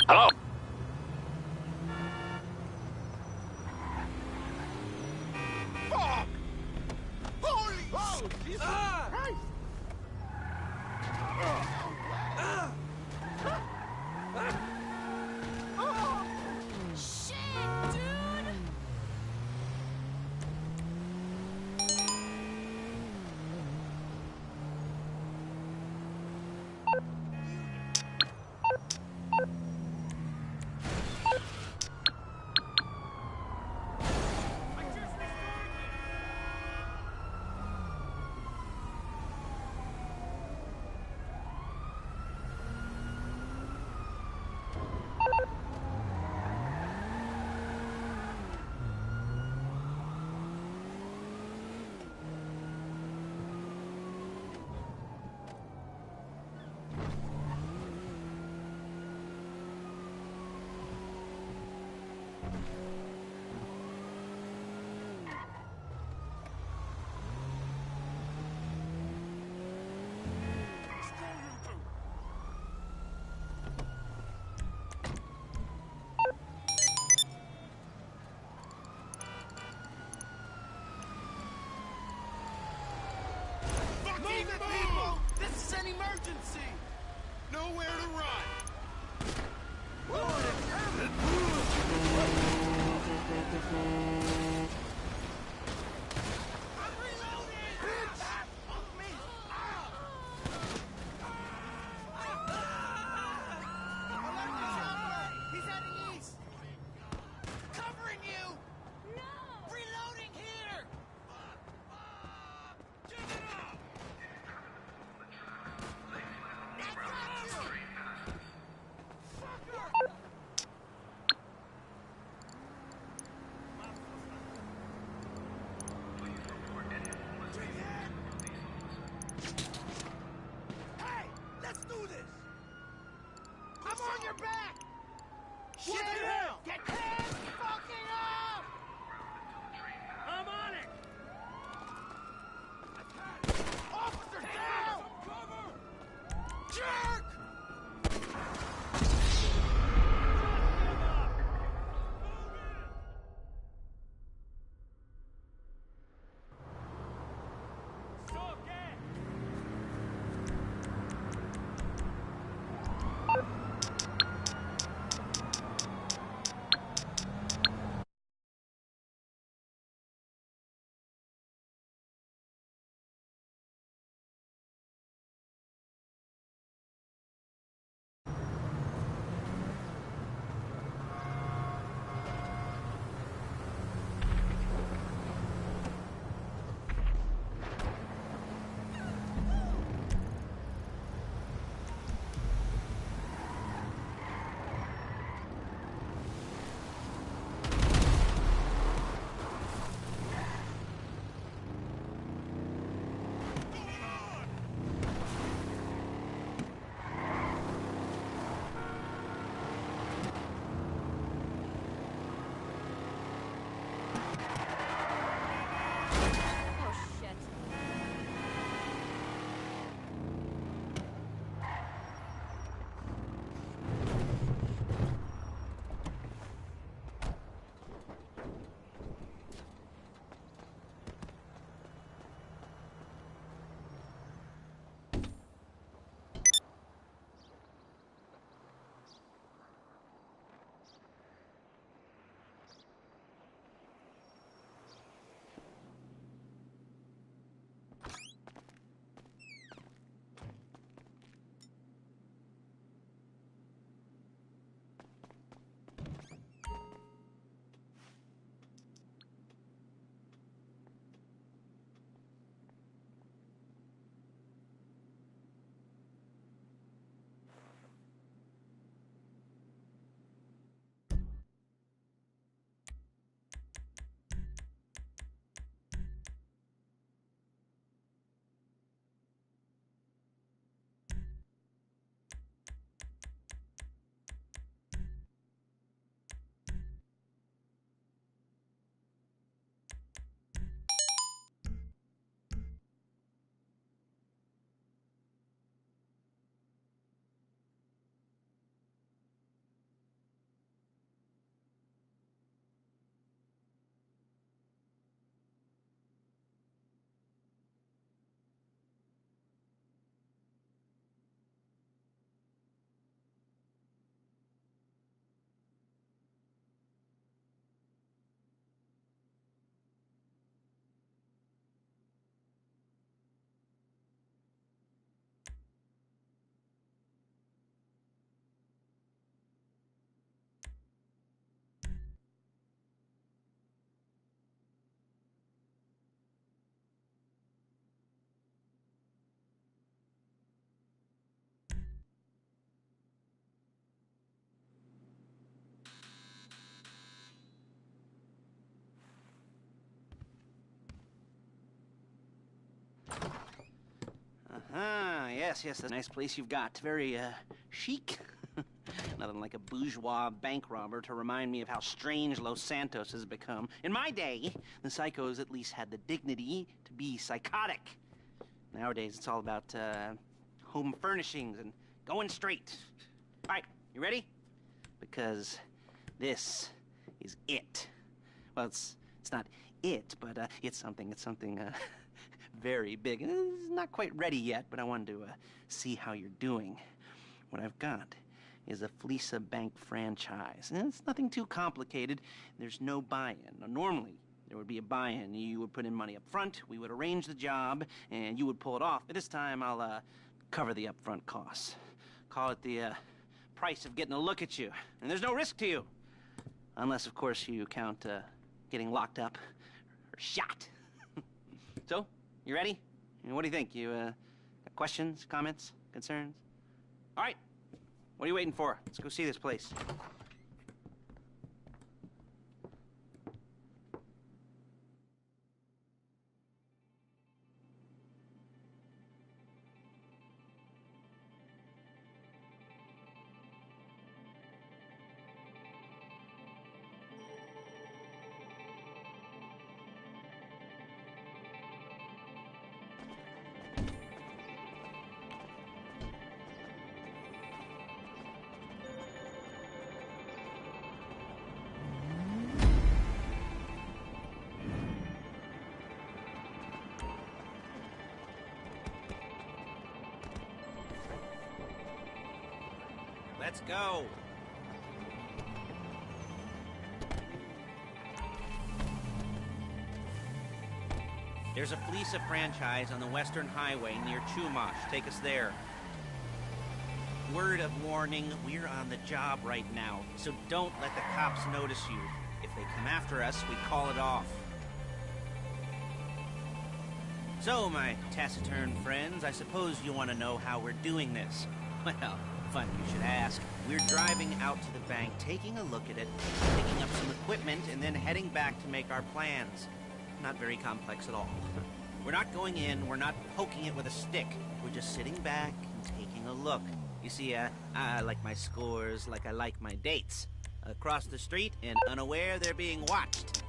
Hello? Fuck! Holy oh, Jesus Christ! Shit, dude! yes, that's a nice place you've got. Very, chic. Nothing like a bourgeois bank robber to remind me of how strange Los Santos has become. In my day, the psychos at least had the dignity to be psychotic. Nowadays, it's all about, home furnishings and going straight. All right, you ready? Because this is it. Well, it's not it, but it's something very big. It's not quite ready yet, but I wanted to see how you're doing. What I've got is a Fleeca Bank franchise. And it's nothing too complicated. There's no buy-in. Now, normally, there would be a buy-in. You would put in money up front, we would arrange the job, and you would pull it off. But this time, I'll cover the upfront costs. Call it the price of getting a look at you. And there's no risk to you. Unless, of course, you count getting locked up or shot. So, you ready? What do you think? You got questions, comments, concerns? All right. What are you waiting for? Let's go see this place. Let's go. There's a Fleeca franchise on the Western Highway near Chumash. Take us there. Word of warning, we're on the job right now, so don't let the cops notice you. If they come after us, we call it off. So, my taciturn friends, I suppose you want to know how we're doing this. Well, funny you should ask. We're driving out to the bank, taking a look at it, picking up some equipment, and then heading back to make our plans. Not very complex at all. We're not going in, we're not poking it with a stick. We're just sitting back and taking a look. You see, I like my scores like I like my dates. Across the street and unaware they're being watched.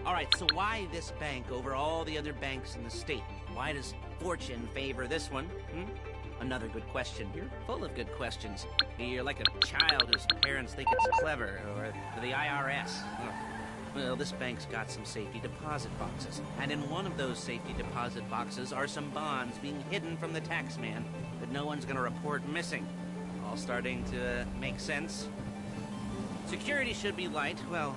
All right, so why this bank over all the other banks in the state? Why does fortune favor this one? Another good question. You're full of good questions. You're like a child whose parents think it's clever, or the IRS. Well, this bank's got some safety deposit boxes, and in one of those safety deposit boxes are some bonds being hidden from the tax man that no one's gonna report missing. All starting to make sense? Security should be light, well,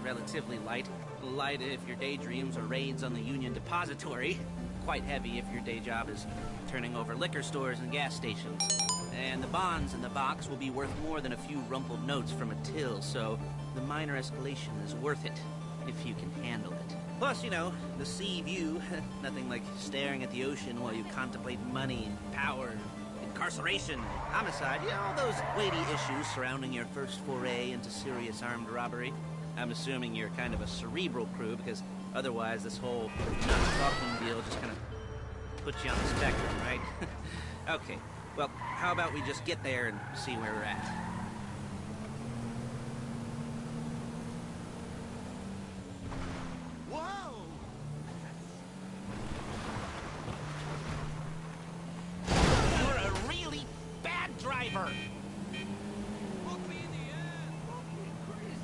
relatively light. Light if your daydreams are raids on the Union Depository. Quite heavy if your day job is turning over liquor stores and gas stations. And the bonds in the box will be worth more than a few rumpled notes from a till, so the minor escalation is worth it, if you can handle it. Plus, you know, the sea view, nothing like staring at the ocean while you contemplate money and power, incarceration, homicide, you know, all those weighty issues surrounding your first foray into serious armed robbery. I'm assuming you're kind of a cerebral crew, because otherwise this whole not-talking deal just kind of puts you on the spectrum, right? Okay, well, how about we just get there and see where we're at? Whoa! You're a really bad driver! Look me in the ass! Fucking crazy!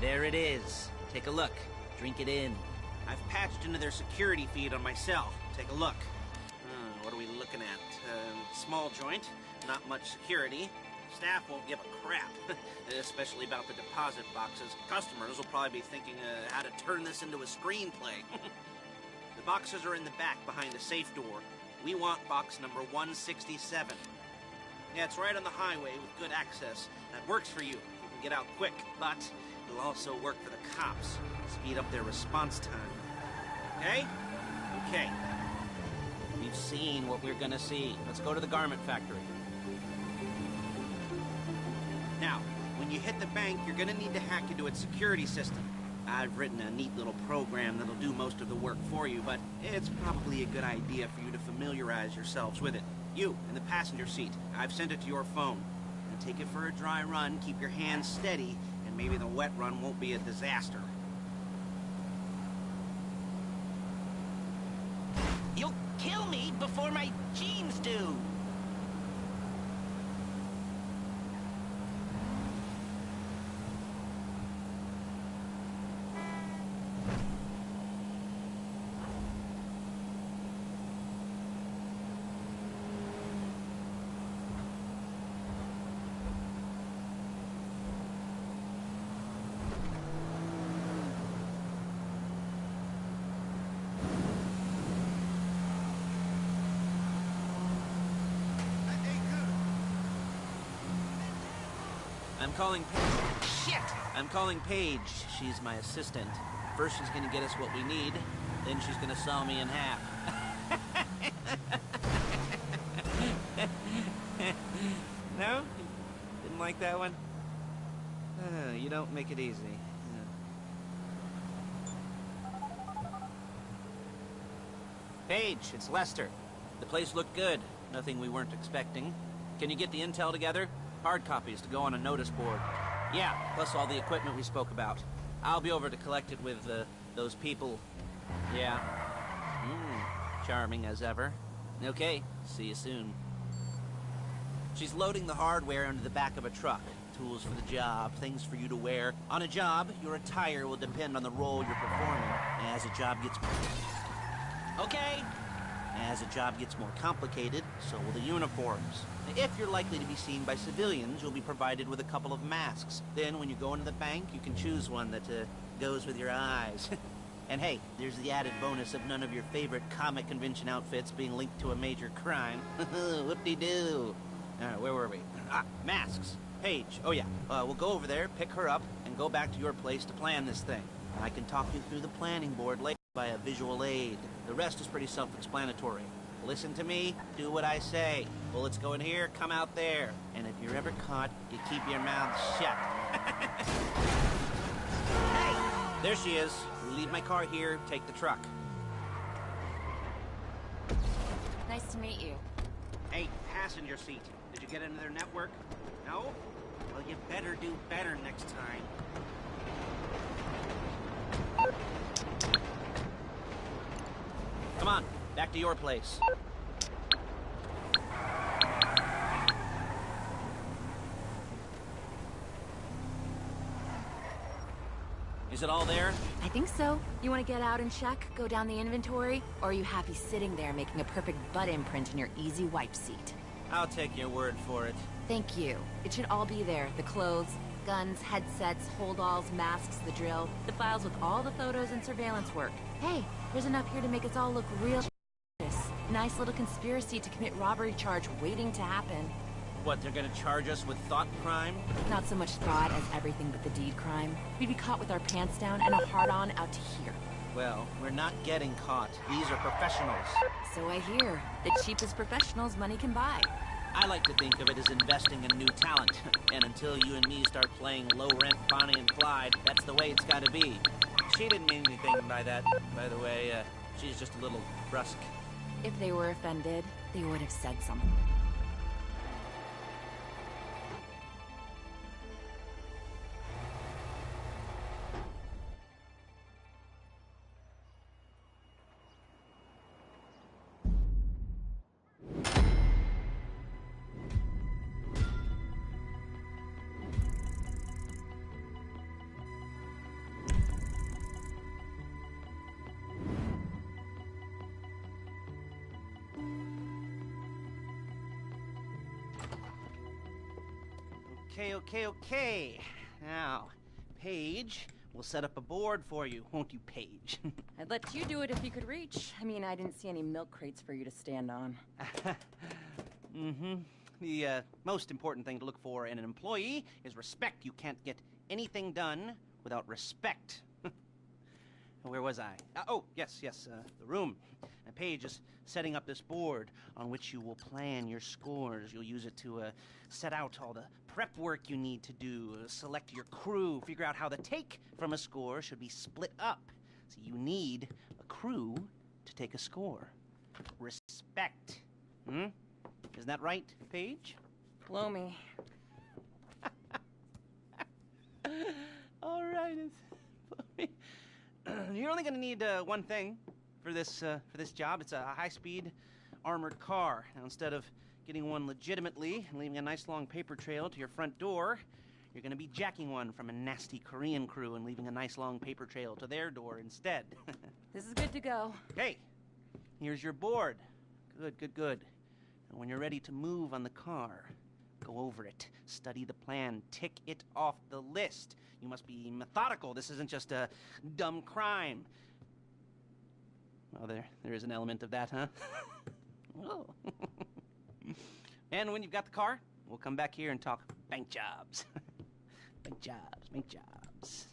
There it is. Take a look. Drink it in. I've patched into their security feed on my cell. Take a look. what are we looking at? Small joint, not much security. Staff won't give a crap, especially about the deposit boxes. Customers will probably be thinking how to turn this into a screenplay. The boxes are in the back behind the safe door. We want box number 167. Yeah, it's right on the highway with good access. That works for you. You can get out quick, but it'll also work for the cops. Speed up their response time. Okay? Okay. We've seen what we're gonna see. Let's go to the garment factory. Now, when you hit the bank, you're gonna need to hack into its security system. I've written a neat little program that'll do most of the work for you, but it's probably a good idea for you to familiarize yourselves with it. You, in the passenger seat, I've sent it to your phone. And take it for a dry run, keep your hands steady, and maybe the wet run won't be a disaster. You'll kill me before my jeans do! I'm calling Paige. She's my assistant. First she's gonna get us what we need, then she's gonna saw me in half. No? Didn't like that one? You don't make it easy. Paige, it's Lester. The place looked good. Nothing we weren't expecting. Can you get the intel together? Hard copies to go on a notice board. Yeah, plus all the equipment we spoke about. I'll be over to collect it with, those people. Yeah. Charming as ever. Okay, see you soon. She's loading the hardware into the back of a truck. Tools for the job, things for you to wear. On a job, your attire will depend on the role you're performing. As a job gets... Okay! As a job gets more complicated, so will the uniforms. If you're likely to be seen by civilians, you'll be provided with a couple of masks. Then, when you go into the bank, you can choose one that goes with your eyes. And hey, there's the added bonus of none of your favorite comic convention outfits being linked to a major crime. Whoop-de-doo. Where were we? Masks. Paige. Oh yeah, we'll go over there, pick her up, and go back to your place to plan this thing. I can talk you through the planning board later by a visual aid. The rest is pretty self-explanatory. Listen to me, do what I say. Bullets go in here, come out there. And if you're ever caught, you keep your mouth shut. Hey! There she is. We leave my car here, take the truck. Nice to meet you. Hey, passenger seat. Did you get into their network? No? Well, you better do better next time. Come on, back to your place. Is it all there? I think so. You want to get out and check, go down the inventory? Or are you happy sitting there making a perfect butt imprint in your easy wipe seat? I'll take your word for it. Thank you. It should all be there. The clothes, guns, headsets, holdalls, masks, the drill, the files with all the photos and surveillance work. Hey, there's enough here to make us all look real. Nice little conspiracy to commit robbery charge waiting to happen. What, they're gonna charge us with thought crime? Not so much thought as everything but the deed crime. We'd be caught with our pants down and a hard-on out to here. Well, we're not getting caught. These are professionals. So I hear. The cheapest professionals money can buy. I like to think of it as investing in new talent. And until you and me start playing low-rent Bonnie and Clyde, that's the way it's gotta be. She didn't mean anything by that, by the way. She's just a little brusque. If they were offended, they would have said something. Okay. Now, Paige will set up a board for you, won't you, Paige? I'd let you do it if you could reach. I mean, I didn't see any milk crates for you to stand on. The most important thing to look for in an employee is respect. You can't get anything done without respect. Where was I? Yes, the room. Paige is setting up this board on which you will plan your scores. You'll use it to set out all the prep work you need to do, select your crew, figure out how the take from a score should be split up. So you need a crew to take a score. Respect. Isn't that right, Paige? Blow me. All right. You're only going to need one thing for this job. It's a high-speed armored car. Now, instead of getting one legitimately and leaving a nice long paper trail to your front door, you're going to be jacking one from a nasty Korean crew and leaving a nice long paper trail to their door instead. This is good to go. Okay, here's your board. Good. And when you're ready to move on the car, go over it, study the plan, tick it off the list. You must be methodical. This isn't just a dumb crime. Well, there is an element of that, huh? Oh. And when you've got the car, we'll come back here and talk bank jobs. Bank jobs.